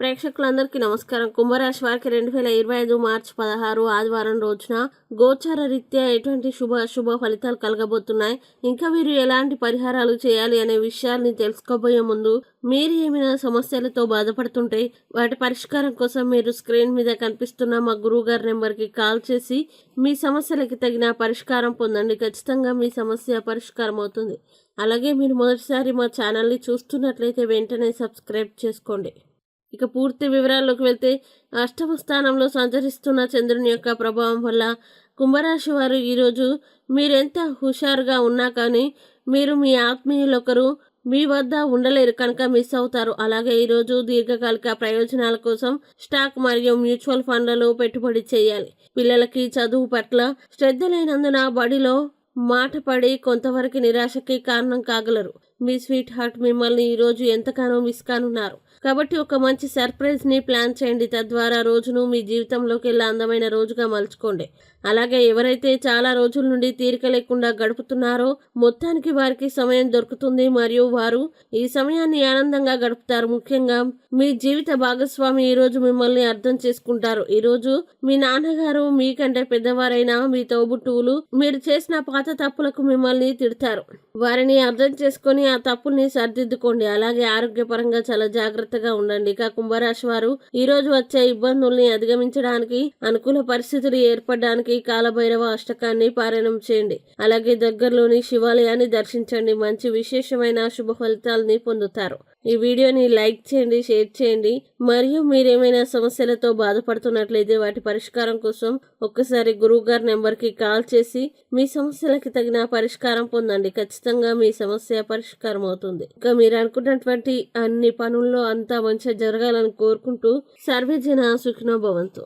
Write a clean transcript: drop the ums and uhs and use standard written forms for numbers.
ప్రేక్షకులందరికీ నమస్కారం. కుంభరాశి వారికి 2025 మార్చి 16 ఆదివారం రోజున గోచార రీత్యా ఎటువంటి శుభ ఫలితాలు కలగబోతున్నాయి, ఇంకా వీరు ఎలాంటి పరిహారాలు చేయాలి అనే విషయాల్ని తెలుసుకోబోయే ముందు, మీరు ఏమైనా సమస్యలతో బాధపడుతుంటే వాటి పరిష్కారం కోసం మీరు స్క్రీన్ మీద కనిపిస్తున్న మా గురువుగారి నెంబర్కి కాల్ చేసి మీ సమస్యలకి తగిన పరిష్కారం పొందండి. ఖచ్చితంగా మీ సమస్య పరిష్కారం అవుతుంది. అలాగే మీరు మొదటిసారి మా ఛానల్ని చూస్తున్నట్లయితే వెంటనే సబ్స్క్రైబ్ చేసుకోండి. ఇక పూర్తి వివరాల్లోకి వెళ్తే, అష్టమ స్థానంలో సంచరిస్తున్న చంద్రుని యొక్క ప్రభావం వల్ల కుంభరాశి వారు ఈరోజు మీరెంత హుషారుగా ఉన్నా కానీ మీరు మీ ఆత్మీయులొకరు మీ వద్ద ఉండలేరు కనుక మిస్ అవుతారు. అలాగే ఈరోజు దీర్ఘకాలిక ప్రయోజనాల కోసం స్టాక్ మరియు మ్యూచువల్ ఫండ్లలో పెట్టుబడి చేయాలి. పిల్లలకి చదువు పట్ల శ్రద్ధ లేనందున బడిలో మాట పడి కొంతవరకు నిరాశకి కారణం కాగలరు. మీ స్వీట్ హార్ట్ మిమ్మల్ని ఈరోజు ఎంతగానో మిస్ కానున్నారు. కాబట్టి ఒక మంచి సర్ప్రైజ్ని ప్లాన్ చేయండి. తద్వారా రోజును మీ జీవితంలోకి వెళ్ళే అందమైన రోజుగా మలుచుకోండి. అలాగే ఎవరైతే చాలా రోజుల నుండి తీరిక లేకుండా గడుపుతున్నారో మొత్తానికి వారికి సమయం దొరుకుతుంది మరియు వారు ఈ సమయాన్ని ఆనందంగా గడుపుతారు. ముఖ్యంగా మీ జీవిత భాగస్వామి ఈరోజు మిమ్మల్ని అర్థం చేసుకుంటారు. ఈరోజు మీ నాన్నగారు మీకంటే పెద్దవారైన మీ తోబుట్టువులు మీరు చేసిన పాత తప్పులకు మిమ్మల్ని తిడతారు. వారిని అర్థం చేసుకొని ఆ తప్పుల్ని సరిదిద్దుకోండి. అలాగే ఆరోగ్యపరంగా చాలా జాగ్రత్తగా ఉండండి. ఇక కుంభరాశి వారు ఈ రోజు వచ్చే ఇబ్బందుల్ని అధిగమించడానికి, అనుకూల పరిస్థితులు ఏర్పడడానికి కాలభైరవ అష్టకాన్ని పారాయణం చేయండి. అలాగే దగ్గరలోని శివాలయాన్ని దర్శించండి. మంచి విశేషమైన శుభ ఫలితాలని పొందుతారు. ఈ వీడియోని లైక్ చేయండి, షేర్ చేయండి. మరియు మీరేమైనా సమస్యలతో బాధపడుతున్నట్లయితే వాటి పరిష్కారం కోసం ఒక్కసారి గురువు గారి నెంబర్కి కాల్ చేసి మీ సమస్యలకి తగిన పరిష్కారం పొందండి. ఖచ్చితంగా మీ సమస్య పరిష్కారం అవుతుంది. ఇంకా మీరు అనుకున్నటువంటి అన్ని పనుల్లో అంతా మంచిగా జరగాలని కోరుకుంటూ సర్వే జన సుఖినో భవంతు.